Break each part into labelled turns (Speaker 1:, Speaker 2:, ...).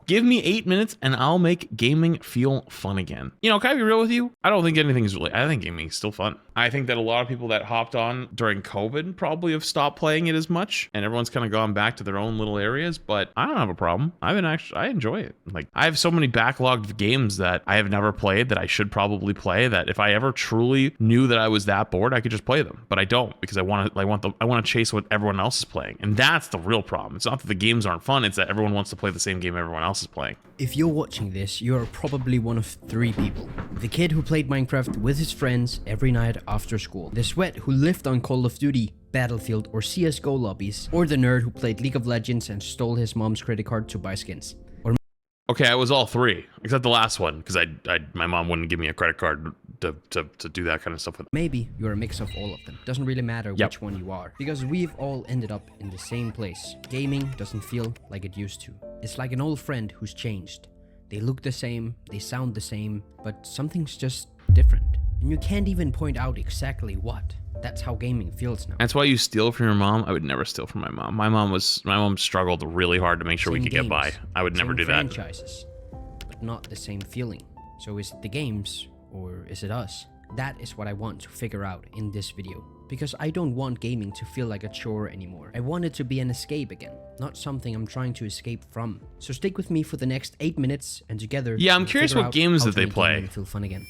Speaker 1: Give me 8 minutes and I'll make gaming feel fun again. You know, can I be real with you? I don't think anything is really, I think gaming is still fun. I think that a lot of people that hopped on during COVID probably have stopped playing it as much, and everyone's kind of gone back to their own little areas, but I don't have a problem. I enjoy it. Like, I have so many backlogged games that I have never played that I should probably play, that if I ever truly knew that I was that bored, I could just play them, but I don't, because I want to chase what everyone else is playing. And that's the real problem. It's not that the games aren't fun, it's that everyone wants to play the same game everyone else is playing.
Speaker 2: If you're watching this, you are probably one of 3 people. The kid who played Minecraft with his friends every night after school. The sweat who lived on Call of Duty, Battlefield, or CSGO lobbies. Or the nerd who played League of Legends and stole his mom's credit card to buy skins.
Speaker 1: Okay, I was all 3, except the last one, because my mom wouldn't give me a credit card to do that kind of stuff with.
Speaker 2: Maybe you're a mix of all of them. Doesn't really matter which one you are, because we've all ended up in the same place. Gaming doesn't feel like it used to. It's like an old friend who's changed. They look the same, they sound the same, but something's just different. And you can't even point out exactly what. That's how gaming feels now.
Speaker 1: That's why you steal from your mom. I would never steal from my mom. My mom struggled really hard to make sure we could get by. I would never do that.
Speaker 2: Franchises, but not the same feeling. So is it the games, or is it us? That is what I want to figure out in this video. Because I don't want gaming to feel like a chore anymore. I want it to be an escape again, not something I'm trying to escape from. So stick with me for the next 8 minutes, and together,
Speaker 1: yeah, I'm curious what games that they play.
Speaker 2: Feel fun again.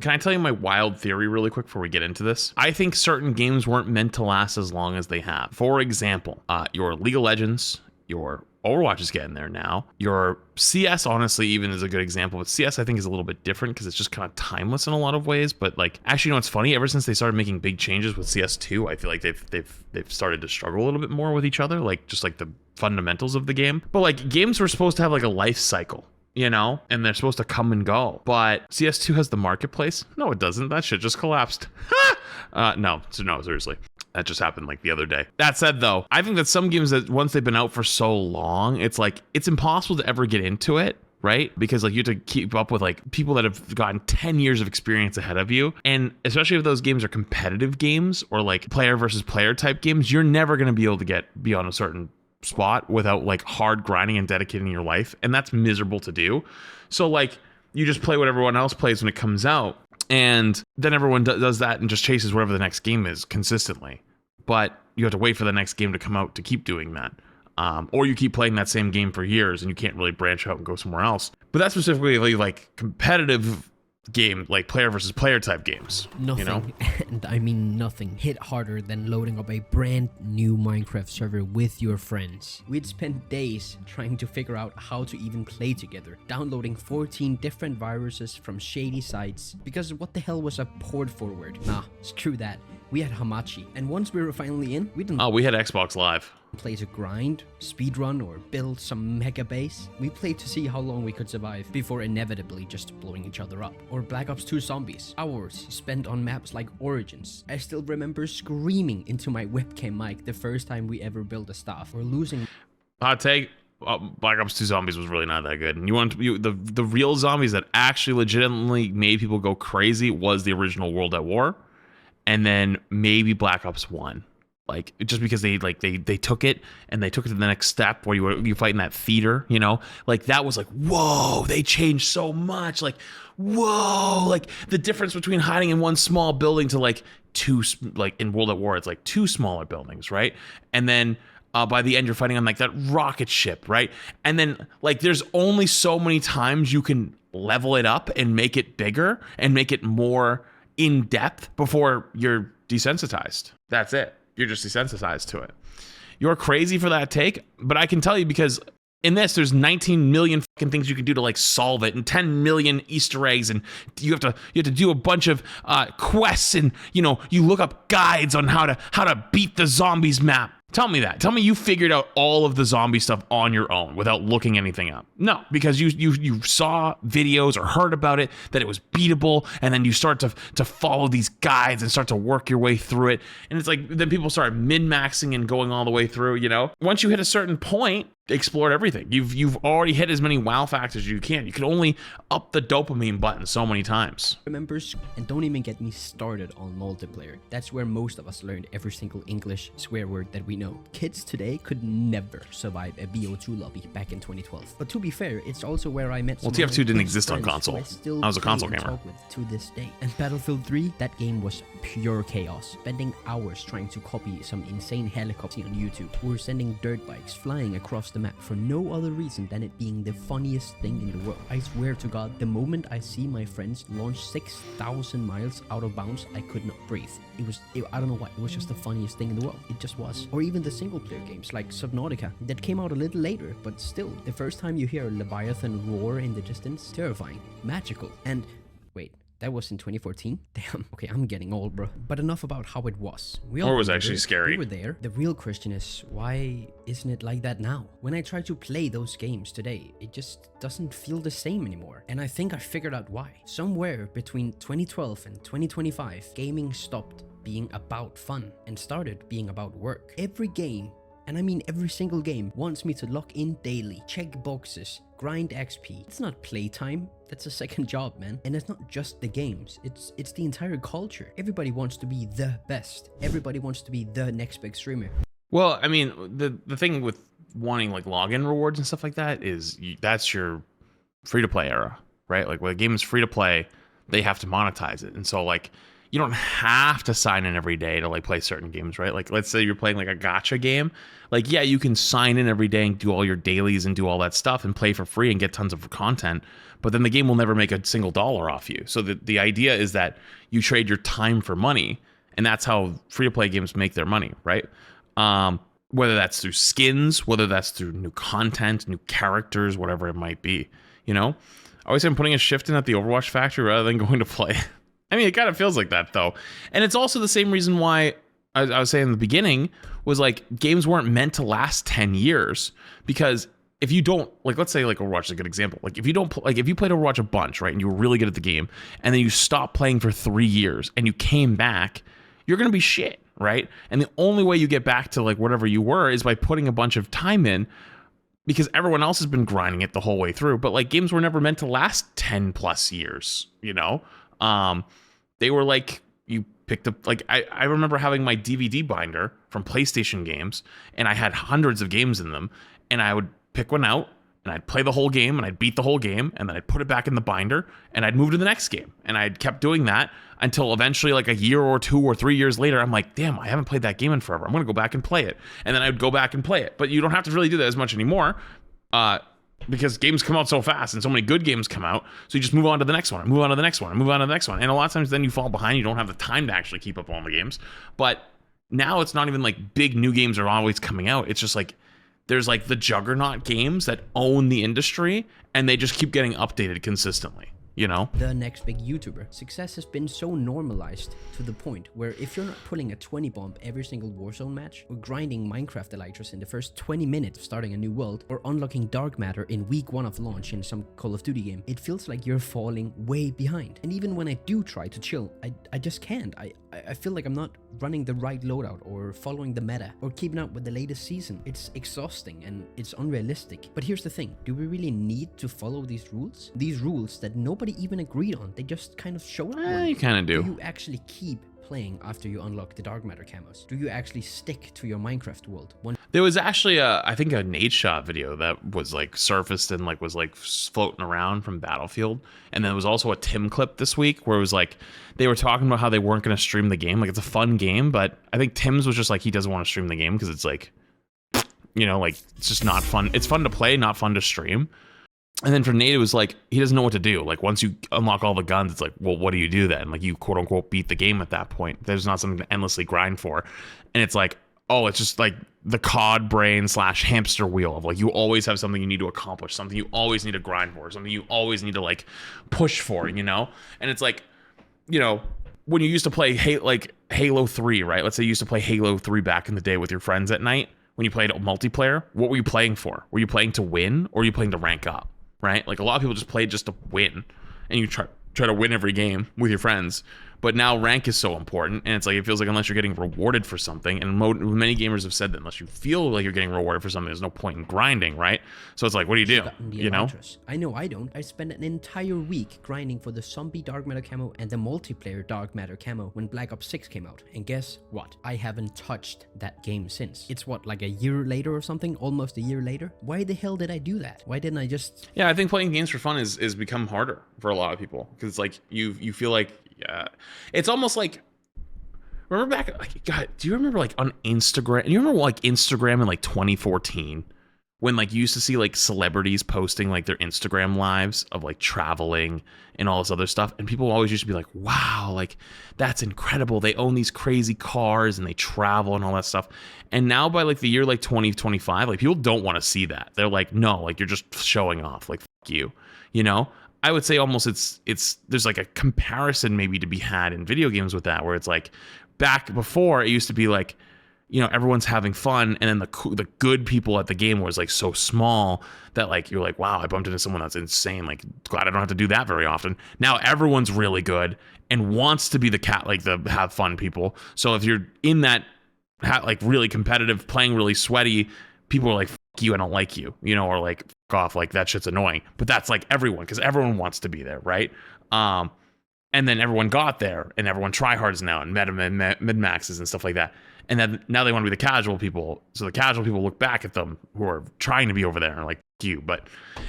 Speaker 1: Can I tell you my wild theory really quick before we get into this? I think certain games weren't meant to last as long as they have. For example, your League of Legends, your Overwatch is getting there now. Your CS, honestly, even is a good example, but CS I think is a little bit different because it's just kind of timeless in a lot of ways. But like, actually, you know what's funny? Ever since they started making big changes with CS2, I feel like they've started to struggle a little bit more with each other, like just like the fundamentals of the game. But like, games were supposed to have like a life cycle, you know, and they're supposed to come and go. But CS2 has the marketplace. No, it doesn't. That shit just collapsed. No, seriously. That just happened like the other day. That said, though, I think that some games that once they've been out for so long, it's like, it's impossible to ever get into it, right? Because like you have to keep up with like people that have gotten 10 years of experience ahead of you. And especially if those games are competitive games or like player versus player type games, you're never going to be able to get beyond a certain spot without like hard grinding and dedicating your life. And that's miserable to do. So like, you just play what everyone else plays when it comes out. And then everyone does that and just chases whatever the next game is consistently. But you have to wait for the next game to come out to keep doing that. Or you keep playing that same game for years and you can't really branch out and go somewhere else. But that's specifically like competitive game, like player versus player type games.
Speaker 2: Nothing,
Speaker 1: you know?
Speaker 2: And I mean nothing, hit harder than loading up a brand new Minecraft server with your friends. We'd spent days trying to figure out how to even play together, downloading 14 different viruses from shady sites, because what the hell was a port forward? Nah, screw that. We had Hamachi, and once we were finally in, we didn't
Speaker 1: we had Xbox Live.
Speaker 2: Play to grind, speedrun, or build some mega base. We played to see how long we could survive before inevitably just blowing each other up. Or Black Ops 2 Zombies, hours spent on maps like Origins. I still remember screaming into my webcam mic the first time we ever built a staff, or losing.
Speaker 1: Hot take. Black Ops 2 Zombies was really not that good. And the real zombies that actually legitimately made people go crazy was the original World at War, and then maybe Black Ops 1. Like, just because they took it and they took it to the next step where you fight in that theater, you know, like that was like, whoa, they changed so much. Like, whoa, like the difference between hiding in one small building to like two, like in World at War, it's like 2 smaller buildings, right? And then by the end, you're fighting on like that rocket ship, right? And then like there's only so many times you can level it up and make it bigger and make it more in depth before you're desensitized. That's it. You're just desensitized to it. You're crazy for that take, but I can tell you because in this, there's 19 million fucking things you can do to like solve it, and 10 million Easter eggs, and you have to do a bunch of quests, and you know, you look up guides on how to beat the zombies map. Tell me that. Tell me you figured out all of the zombie stuff on your own without looking anything up. No, because you saw videos or heard about it, that it was beatable, and then you start to follow these guides and start to work your way through it. And it's like, then people start min-maxing and going all the way through, you know? Once you hit a certain point, explored everything. You've already hit as many wow factors as you can. You can only up the dopamine button so many times.
Speaker 2: Remembers, and don't even get me started on multiplayer. That's where most of us learned every single English swear word that we know. know, kids today could never survive a BO2 lobby back in 2012. But to be fair, it's also where I met
Speaker 1: Well,
Speaker 2: some of
Speaker 1: TF2
Speaker 2: my
Speaker 1: didn't
Speaker 2: best
Speaker 1: exist on
Speaker 2: friends who
Speaker 1: console.
Speaker 2: I still
Speaker 1: I was a
Speaker 2: play
Speaker 1: console
Speaker 2: and
Speaker 1: gamer.
Speaker 2: talk with to this day. And Battlefield 3, that game was pure chaos. Spending hours trying to copy some insane helicopter on YouTube, or sending dirt bikes flying across the map for no other reason than it being the funniest thing in the world. I swear to God, the moment I see my friends launch 6,000 miles out of bounds, I could not breathe. I don't know why, it was just the funniest thing in the world. It just was. Or even the single player games like Subnautica that came out a little later, but still, the first time you hear a Leviathan roar in the distance, terrifying, magical. And wait, that was in 2014? Damn, okay, I'm getting old, bro. But enough about how it was.
Speaker 1: Or it was
Speaker 2: remember
Speaker 1: actually
Speaker 2: it.
Speaker 1: scary.
Speaker 2: We were there. The real question is, why isn't it like that now? When I try to play those games today, it just doesn't feel the same anymore. And I think I figured out why. Somewhere between 2012 and 2025, gaming stopped being about fun and started being about work. Every game, and I mean every single game, wants me to log in daily, check boxes, grind XP. It's not playtime. That's a second job, man. And it's not just the games. It's the entire culture. Everybody wants to be the best. Everybody wants to be the next big streamer.
Speaker 1: Well, I mean, the thing with wanting like login rewards and stuff like that is that's your free-to-play era, right? Like when a game is free to play, they have to monetize it. And so like you don't have to sign in every day to like play certain games, right? Like let's say you're playing like a gacha game. Like yeah, you can sign in every day and do all your dailies and do all that stuff and play for free and get tons of content, but then the game will never make a single dollar off you. So the idea is that you trade your time for money, and that's how free-to-play games make their money, right? Whether that's through skins, whether that's through new content, new characters, whatever it might be, you know? I always say I'm putting a shift in at the Overwatch factory rather than going to play. I mean, it kind of feels like that, though. And it's also the same reason why, I was saying in the beginning, was like games weren't meant to last 10 years. Because if you don't, like, let's say like Overwatch is a good example. Like if you don't, like if you played Overwatch a bunch, right, and you were really good at the game, and then you stopped playing for 3 years and you came back, you're going to be shit, right? And the only way you get back to like whatever you were is by putting a bunch of time in, because everyone else has been grinding it the whole way through. But like games were never meant to last 10 plus years, you know? They were like, you picked up, like I remember having my DVD binder from PlayStation games, and I had hundreds of games in them, and I would pick one out and I'd play the whole game and I'd beat the whole game, and then I'd put it back in the binder and I'd move to the next game, and I'd kept doing that until eventually like a year or 2 or 3 years later, I'm like, damn, I haven't played that game in forever. I'm gonna go back and play it. And then I would go back and play it. But you don't have to really do that as much anymore, because games come out so fast and so many good games come out. So you just move on to the next one, move on to the next one, move on to the next one. And a lot of times then you fall behind. You don't have the time to actually keep up on the games. But now it's not even like big new games are always coming out. It's just like there's like the juggernaut games that own the industry, and they just keep getting updated consistently. You know,
Speaker 2: the next big YouTuber. Success has been so normalized to the point where if you're not pulling a 20 bomb every single Warzone match, or grinding Minecraft elytras in the first 20 minutes of starting a new world, or unlocking dark matter in week 1 of launch in some Call of Duty game, it feels like you're falling way behind. And even when I do try to chill, I just can't. I feel like I'm not running the right loadout, or following the meta, or keeping up with the latest season. It's exhausting and it's unrealistic. But here's the thing, do we really need to follow these rules? These rules that nobody even agreed on, they just kind of show up.
Speaker 1: You kind of do.
Speaker 2: Do you actually keep playing after you unlock the dark matter camos? Do you actually stick to your Minecraft world?
Speaker 1: There was actually I think a nade shot video that was like surfaced and like was like floating around from Battlefield, and then there was also a Tim clip this week where it was like they were talking about how they weren't going to stream the game. Like it's a fun game, but I think Tim's was just like he doesn't want to stream the game because it's like, you know, like it's just not fun. It's fun to play, not fun to stream. And then for Nate, it was like, he doesn't know what to do. Like, once you unlock all the guns, it's like, well, what do you do then? Like, you quote unquote beat the game at that point. There's not something to endlessly grind for. And it's like, oh, it's just like the cod brain / hamster wheel of like, you always have something you need to accomplish, something you always need to grind for, something you always need to like push for, you know? And it's like, you know, when you used to play Halo 3, right? Let's say you used to play Halo 3 back in the day with your friends at night. When you played multiplayer, what were you playing for? Were you playing to win, or were you playing to rank up? Right? Like a lot of people just play just to win, and you try to win every game with your friends. But now rank is so important, and it's like it feels like unless you're getting rewarded for something, and many gamers have said that unless you feel like you're getting rewarded for something, there's no point in grinding, right? So it's like, what do you do? You know?
Speaker 2: I know I don't. I spent an entire week grinding for the zombie dark matter camo and the multiplayer dark matter camo when Black Ops 6 came out. And guess what? I haven't touched that game since. It's what, like a year later or something? Almost a year later? Why the hell did I do that? Why didn't I just...
Speaker 1: Yeah, I think playing games for fun is become harder for a lot of people, because it's like you feel like, yeah, it's almost like, remember back, like, God, do you remember like on Instagram? You remember like Instagram in like 2014 when like you used to see like celebrities posting like their Instagram lives of like traveling and all this other stuff, and people always used to be like, wow, like that's incredible. They own these crazy cars and they travel and all that stuff. And now by like the year like 2025, like people don't want to see that. They're like, no, like you're just showing off. Like fuck you, you know. I would say almost it's there's like a comparison maybe to be had in video games with that, where it's like back before it used to be like, you know, everyone's having fun, and then the good people at the game was like so small that like you're like, wow, I bumped into someone that's insane. Like, glad I don't have to do that very often. Now everyone's really good and wants to be the have fun people. So if you're in that like really competitive, playing really sweaty, people are like, fuck you, I don't like you, you know, or like fuck off, like that shit's annoying. But that's like everyone, because everyone wants to be there, right? And then everyone got there, and everyone tryhards now, and mid-maxes and stuff like that. And then now they want to be the casual people. So the casual people look back at them who are trying to be over there and like, fuck you. But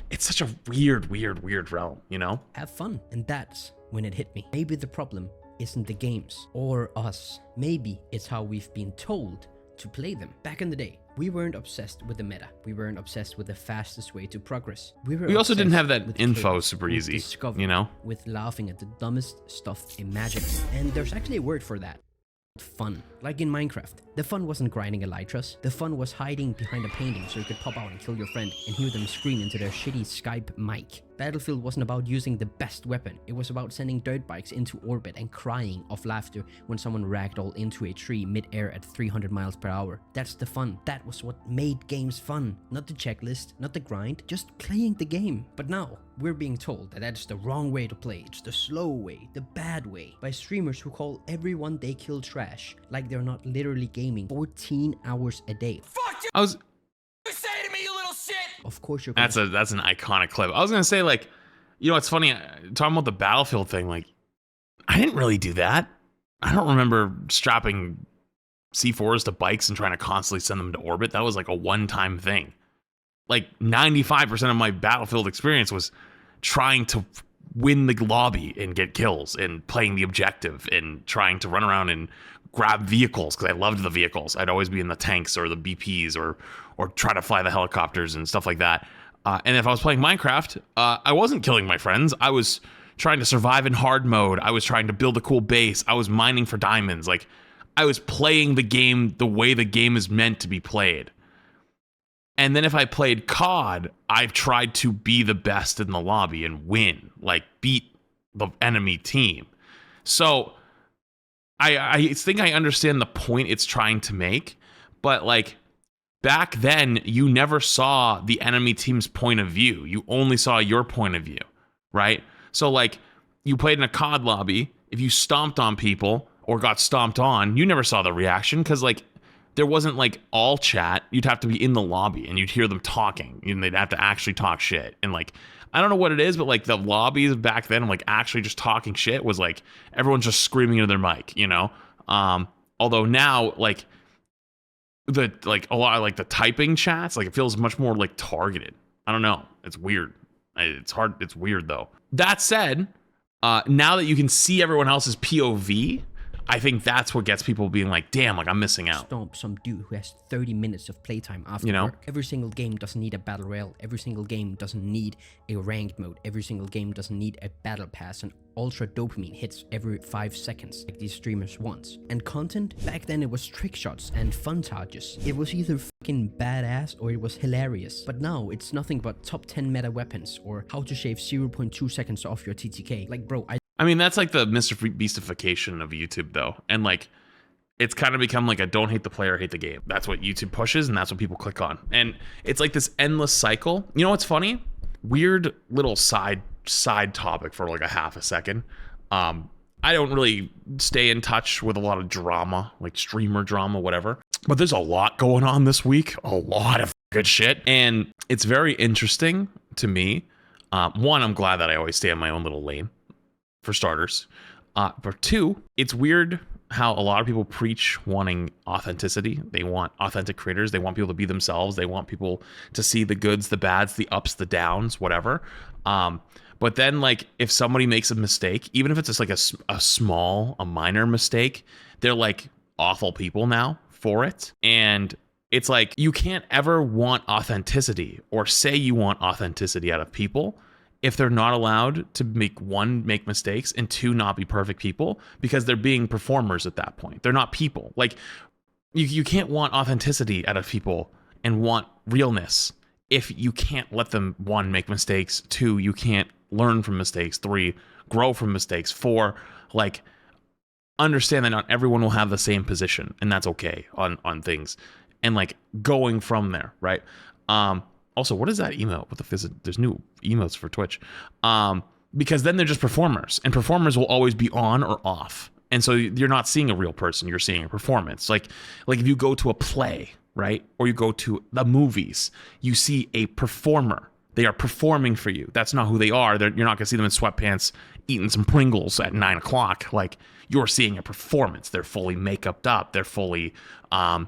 Speaker 1: it's such a weird realm, you know?
Speaker 2: Have fun. And that's when it hit me. Maybe the problem isn't the games or us. Maybe it's how we've been told to play them. Back in the day, we weren't obsessed with the meta. We weren't obsessed with the fastest way to progress. We
Speaker 1: also didn't have that info super easy, you know?
Speaker 2: With laughing at the dumbest stuff imaginable. And there's actually a word for that. Fun. Like in Minecraft. The fun wasn't grinding elytras. The fun was hiding behind a painting so you could pop out and kill your friend and hear them scream into their shitty Skype mic. Battlefield wasn't about using the best weapon. It was about sending dirt bikes into orbit and crying of laughter when someone ragdolled into a tree mid-air at 300 miles per hour. That's the fun. That was what made games fun. Not the checklist, not the grind, just playing the game. But now, we're being told that that's the wrong way to play. It's the slow way, the bad way, by streamers who call everyone they kill trash, like they're not literally gaming 14 hours a day.
Speaker 3: Fuck you! You say to me, you little shit!
Speaker 2: Of course you're
Speaker 1: That's an iconic clip. I was gonna say, like, you know, it's funny, talking about the Battlefield thing, like, I didn't really do that. I don't remember strapping C4s to bikes and trying to constantly send them to orbit. That was like a one-time thing. Like 95% of my Battlefield experience was trying to win the lobby and get kills and playing the objective and trying to run around and grab vehicles, because I loved the vehicles. I'd always be in the tanks or the BPs or try to fly the helicopters and stuff like that. And if I was playing Minecraft, I wasn't killing my friends. I was trying to survive in hard mode. I was trying to build a cool base. I was mining for diamonds. Like, I was playing the game the way the game is meant to be played. And then if I played COD, I've tried to be the best in the lobby and win, like beat the enemy team. So I think I understand the point it's trying to make, but like back then you never saw the enemy team's point of view. You only saw your point of view, right? So like you played in a COD lobby, if you stomped on people or got stomped on, you never saw the reaction, because like there wasn't like all chat. You'd have to be in the lobby and you'd hear them talking, and they'd have to actually talk shit. And like, I don't know what it is, but like the lobbies back then, like actually just talking shit was like everyone's just screaming into their mic, you know? Although now like a lot of like the typing chats, like it feels much more like targeted. I don't know. It's weird. It's hard. It's weird though. That said, now that you can see everyone else's POV, I think that's what gets people being like, damn, like I'm missing out.
Speaker 2: Stomp some dude who has 30 minutes of playtime after
Speaker 1: You know?
Speaker 2: work. Every single game doesn't need a battle royale. Every single game doesn't need a ranked mode. Every single game doesn't need a battle pass. And ultra dopamine hits every 5 seconds, like these streamers want. And content, back then it was trick shots and funtages. It was either fucking badass or it was hilarious. But now it's nothing but top 10 meta weapons or how to shave 0.2 seconds off your TTK. Like, bro,
Speaker 1: I mean, that's like the Mr. Beastification of YouTube, though. And like, it's kind of become like a don't hate the player, hate the game. That's what YouTube pushes, and that's what people click on. And it's like this endless cycle. You know what's funny? Weird little side topic for like a half a second. I don't really stay in touch with a lot of drama, like streamer drama, whatever. But there's a lot going on this week, a lot of good shit. And it's very interesting to me. One, I'm glad that I always stay in my own little lane, for starters. But two, it's weird how a lot of people preach wanting authenticity. They want authentic creators. They want people to be themselves. They want people to see the goods, the bads, the ups, the downs, whatever. But then, like, if somebody makes a mistake, even if it's just like a minor mistake, they're like awful people now for it. And it's like, you can't ever want authenticity or say you want authenticity out of people if they're not allowed to make mistakes, and two, not be perfect people, because they're being performers at that point. They're not people. Like, you can't want authenticity out of people and want realness if you can't let them, one, make mistakes, two, you can't learn from mistakes, three, grow from mistakes, four, like, understand that not everyone will have the same position, and that's okay on things, and like going from there, right? Also, what is that emote? What the there's new emotes for Twitch, because then they're just performers, and performers will always be on or off, and so you're not seeing a real person, you're seeing a performance. Like if you go to a play, right, or you go to the movies, you see a performer. They are performing for you. That's not who they are. You're not gonna see them in sweatpants eating some Pringles at 9 o'clock. Like, you're seeing a performance. They're fully make-upped up. They're fully on.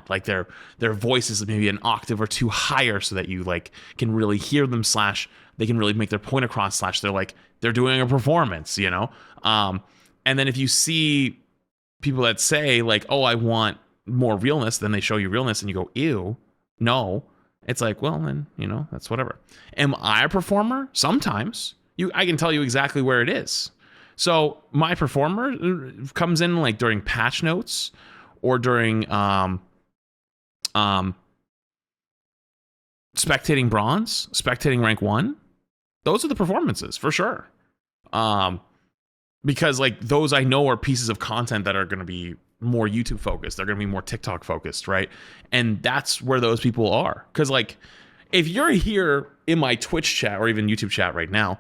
Speaker 1: Like, their voice is maybe an octave or two higher, so that you like can really hear them, / they can really make their point across, / they're doing a performance, you know? And then if you see people that say like, oh, I want more realness, then they show you realness and you go, ew, no. It's like, well, then, you know, that's whatever. Am I a performer? Sometimes. I can tell you exactly where it is. So my performer comes in like during patch notes, or during spectating bronze, spectating rank 1. Those are the performances for sure. Because like those I know are pieces of content that are going to be more YouTube focused. They're going to be more TikTok focused, right? And that's where those people are. Because like, if you're here in my Twitch chat or even YouTube chat right now,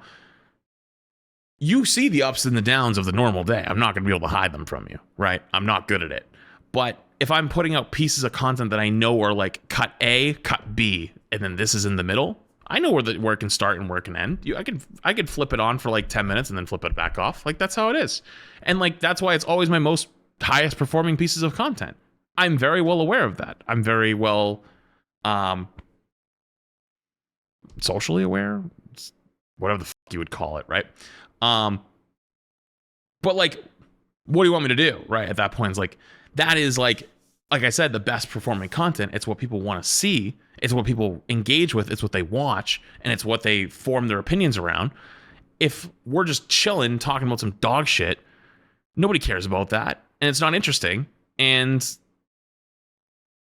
Speaker 1: you see the ups and the downs of the normal day. I'm not going to be able to hide them from you, right? I'm not good at it. But if I'm putting out pieces of content that I know are like cut A, cut B, and then this is in the middle, I know where it can start and where it can end. I could flip it on for like 10 minutes and then flip it back off. Like, that's how it is. And like, that's why it's always my most highest performing pieces of content. I'm very well aware of that. I'm very well socially aware, whatever the fuck you would call it, right? But like, what do you want me to do, right? At that point, it's like, that is like I said, the best performing content. It's what people want to see. It's what people engage with. It's what they watch, and it's what they form their opinions around. If we're just chilling, talking about some dog shit, nobody cares about that, and it's not interesting, and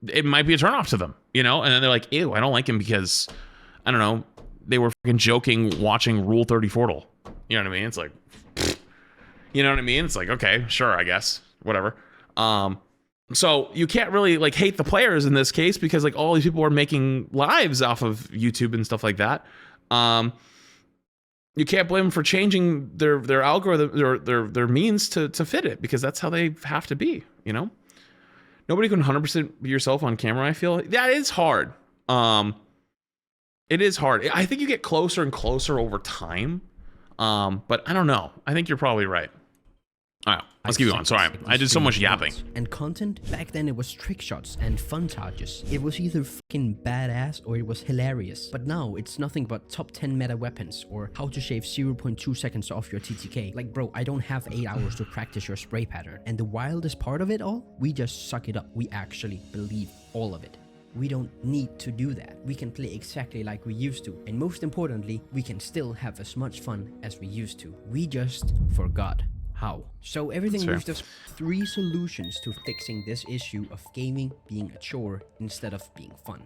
Speaker 1: it might be a turnoff to them, you know? And then they're like, ew, I don't like him because, I don't know, they were fucking joking watching Rule 30 Fortle. You know what I mean? It's like, you know what I mean? It's like, okay, sure, I guess, whatever. So you can't really like hate the players in this case, because like all these people are making lives off of YouTube and stuff like that. You can't blame them for changing their algorithm, their means to fit it, because that's how they have to be, you know? Nobody can 100% be yourself on camera, I feel. That is hard. It is hard. I think you get closer and closer over time. But I don't know. I think you're probably right. All right, let's keep going. Sorry, I did so much yapping.
Speaker 2: And content, back then it was trick shots and fun charges. It was either fucking badass or it was hilarious. But now it's nothing but top 10 meta weapons or how to shave 0.2 seconds off your TTK. Like, bro, I don't have 8 hours to practice your spray pattern. And the wildest part of it all, we just suck it up. We actually believe all of it. We don't need to do that. We can play exactly like we used to. And most importantly, we can still have as much fun as we used to. We just forgot how. So everything leaves us 3 solutions to fixing this issue of gaming being a chore instead of being fun.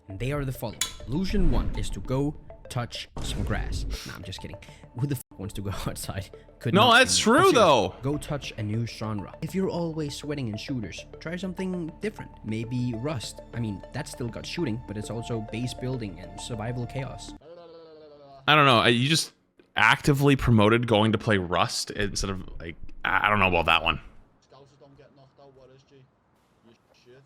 Speaker 2: And they are the following. Solution 1 is to go touch some grass. Nah, I'm just kidding. Who the f wants to go outside?
Speaker 1: No, that's true though.
Speaker 2: Go touch a new genre. If you're always sweating in shooters, try something different. Maybe Rust. I mean, that's still got shooting, but it's also base building and survival chaos.
Speaker 1: I don't know. You just actively promoted going to play Rust instead of like I don't know about that one.
Speaker 4: Scousers don't get knocked out. What is G? You shit.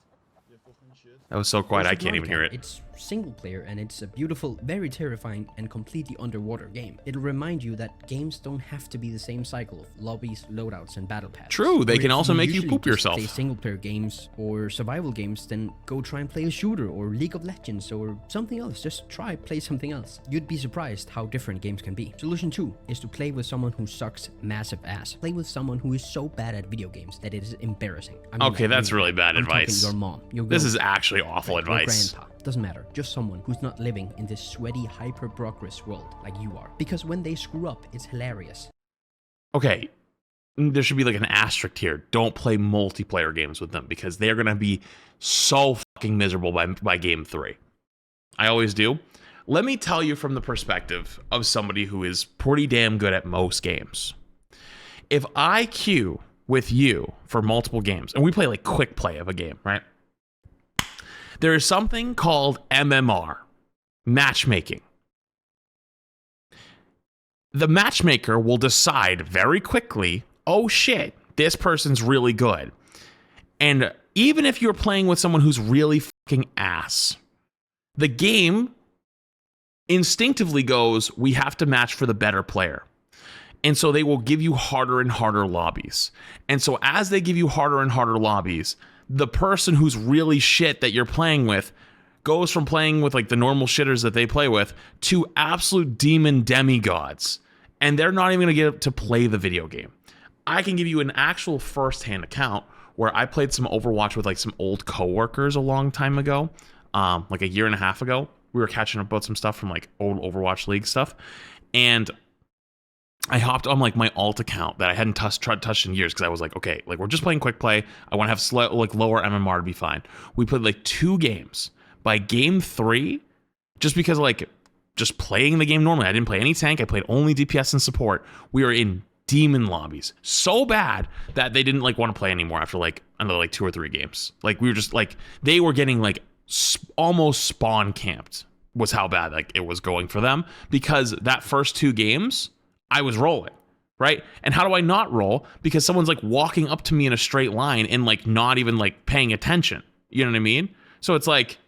Speaker 4: You fucking shit.
Speaker 1: That was so quiet, I
Speaker 2: Ocean
Speaker 1: can't even hear it.
Speaker 2: It's single player and it's a beautiful, very terrifying and completely underwater game. It'll remind you that games don't have to be the same cycle of lobbies, loadouts, and battle passes.
Speaker 1: True, they
Speaker 2: Or
Speaker 1: can
Speaker 2: if
Speaker 1: also make you
Speaker 2: usually
Speaker 1: poop
Speaker 2: just
Speaker 1: yourself.
Speaker 2: play single player games or survival games, then go try and play a shooter or League of Legends or something else. Just try play something else. You'd be surprised how different games can be. Solution 2 is to play with someone who sucks massive ass. Play with someone who is so bad at video games that it is embarrassing. I mean,
Speaker 1: Okay, that's really bad
Speaker 2: I'm talking
Speaker 1: advice.
Speaker 2: Your mom, your
Speaker 1: This is
Speaker 2: girlfriend,
Speaker 1: actually awful
Speaker 2: your
Speaker 1: advice.
Speaker 2: grandpa. Doesn't matter. Just someone who's not living in this sweaty, hyper-progress world like you are. Because when they screw up, it's hilarious.
Speaker 1: Okay, there should be like an asterisk here. Don't play multiplayer games with them because they're gonna be so fucking miserable by game 3. I always do. Let me tell you from the perspective of somebody who is pretty damn good at most games. If I queue with you for multiple games, and we play like quick play of a game, right? There is something called MMR, matchmaking. The matchmaker will decide very quickly, oh shit, this person's really good. And even if you're playing with someone who's really fucking ass, the game instinctively goes, we have to match for the better player. And so they will give you harder and harder lobbies. And so as they give you harder and harder lobbies, the person who's really shit that you're playing with goes from playing with like the normal shitters that they play with to absolute demon demigods. And they're not even going to get to play the video game. I can give you an actual first-hand account where I played some Overwatch with like some old coworkers a long time ago, like a year and a half ago. We were catching up about some stuff from like old Overwatch League stuff. And I hopped on like my alt account that I hadn't touched in years because I was like, okay, like we're just playing quick play. I want to have like lower MMR to be fine. We played like 2 games. By game 3, just because like just playing the game normally, I didn't play any tank. I played only DPS and support. We were in demon lobbies so bad that they didn't like want to play anymore after like another like 2 or 3 games. Like we were just like they were getting like almost spawn camped was how bad like it was going for them because that first 2 games. I was rolling, right? And how do I not roll? Because someone's like walking up to me in a straight line and like not even like paying attention. You know what I mean? So it's like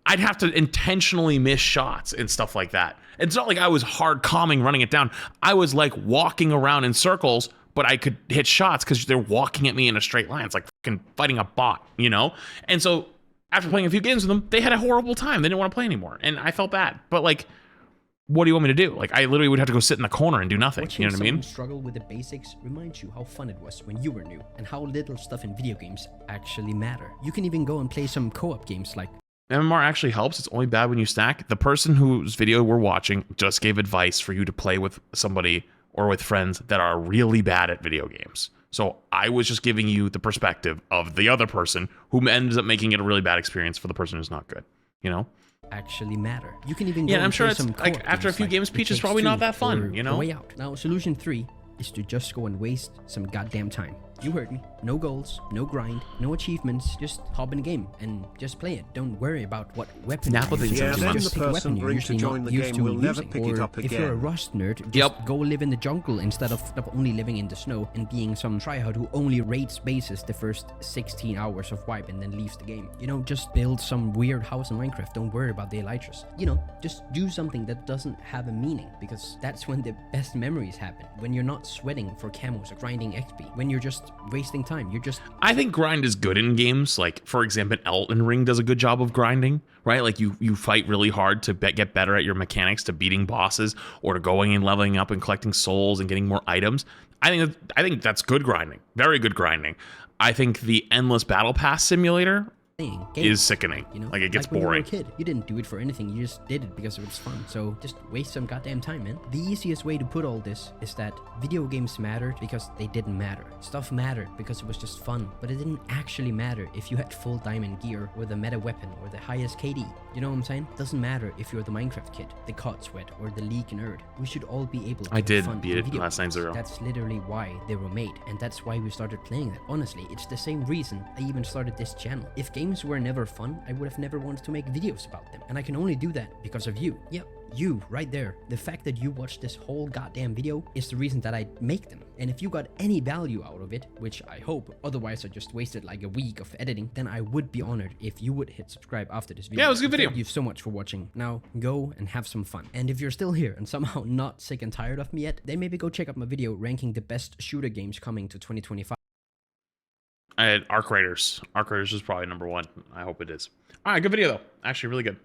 Speaker 1: I'd have to intentionally miss shots and stuff like that. It's not like I was hard calming running it down. I was like walking around in circles, but I could hit shots because they're walking at me in a straight line. It's like fucking fighting a bot, you know? And so after playing a few games with them, they had a horrible time. They didn't want to play anymore. And I felt bad. But like, what do you want me to do? Like, I literally would have to go sit in the corner and do nothing.
Speaker 2: Watching
Speaker 1: You know what I mean?
Speaker 2: someone struggle with the basics reminds you how fun it was when you were new and how little stuff in video games actually matter. You can even go and play some co-op games like
Speaker 1: MMR actually helps. It's only bad when you stack. The person whose video we're watching just gave advice for you to play with somebody or with friends that are really bad at video games. So I was just giving you the perspective of the other person who ends up making it a really bad experience for the person who's not good, you know?
Speaker 2: actually matter. You can even go
Speaker 1: Yeah, I'm
Speaker 2: and
Speaker 1: sure
Speaker 2: play
Speaker 1: it's
Speaker 2: some
Speaker 1: like
Speaker 2: co-op
Speaker 1: after a few
Speaker 2: like
Speaker 1: games,
Speaker 2: It
Speaker 1: Peach is
Speaker 2: Takes
Speaker 1: probably
Speaker 2: Two
Speaker 1: not that fun,
Speaker 2: or
Speaker 1: you
Speaker 2: A
Speaker 1: know?
Speaker 2: Way Out. Now, solution 3 is to just go and waste some goddamn time. You heard me. No goals, no grind, no achievements. Just hop in a game and just play it. Don't worry about what weapon
Speaker 1: Nap
Speaker 2: you're
Speaker 1: with
Speaker 2: using.
Speaker 1: the
Speaker 2: Just
Speaker 1: then
Speaker 2: pick
Speaker 1: the
Speaker 2: a weapon
Speaker 5: person
Speaker 2: you're
Speaker 5: bring to
Speaker 2: usually
Speaker 5: join
Speaker 2: not
Speaker 5: the
Speaker 2: used
Speaker 5: game
Speaker 2: to
Speaker 5: will never
Speaker 2: using.
Speaker 5: pick it
Speaker 2: Or
Speaker 5: up
Speaker 2: if you're a
Speaker 5: again.
Speaker 2: Rust nerd, just
Speaker 1: Yep.
Speaker 2: go live in the jungle instead of only living in the snow and being some tryhard who only raids bases the first 16 hours of wipe and then leaves the game. You know, just build some weird house in Minecraft. Don't worry about the elytras. You know, just do something that doesn't have a meaning, because that's when the best memories happen. When you're not sweating for camos or grinding XP. When you're just wasting time. You're just
Speaker 1: I think grind is good in games. Like, for example, Elden Ring does a good job of grinding, right? Like, you fight really hard to get better at your mechanics, to beating bosses, or to going and leveling up and collecting souls and getting more items. I think that's good grinding. Very good grinding. I think the endless battle pass simulator
Speaker 2: playing
Speaker 1: is
Speaker 2: games.
Speaker 1: sickening.
Speaker 2: You know,
Speaker 1: Like, it gets
Speaker 2: when
Speaker 1: boring.
Speaker 2: You were a kid, you didn't do it for anything. You just did it because it was fun. So just waste some goddamn time, man. The easiest way to put all this is that video games mattered because they didn't matter. Stuff mattered because it was just fun, but it didn't actually matter if you had full diamond gear or the meta weapon or the highest KD. You know what I'm saying? It doesn't matter if you're the Minecraft kid, the COD sweat, or the League nerd. We should all be able to
Speaker 1: I
Speaker 2: have
Speaker 1: did
Speaker 2: fun
Speaker 1: beat
Speaker 2: in
Speaker 1: it
Speaker 2: video
Speaker 1: last night,
Speaker 2: games.
Speaker 1: 0.
Speaker 2: That's literally why they were made, and that's why we started playing them. Honestly, it's the same reason I even started this channel. If games were never fun, I would have never wanted to make videos about them, and I can only do that because of you. Yeah, You, right there. The fact that you watched this whole goddamn video is the reason that I make them. And if you got any value out of it, which I hope, otherwise I just wasted like a week of editing, then I would be honored if you would hit subscribe after this video.
Speaker 1: Yeah, it was a good video.
Speaker 2: Thank you so much for watching. Now, go and have some fun. And if you're still here and somehow not sick and tired of me yet, then maybe go check out my video ranking the best shooter games coming to 2025.
Speaker 1: I had Arc Raiders. Arc Raiders is probably number one. I hope it is. All right, good video though. Actually, really good.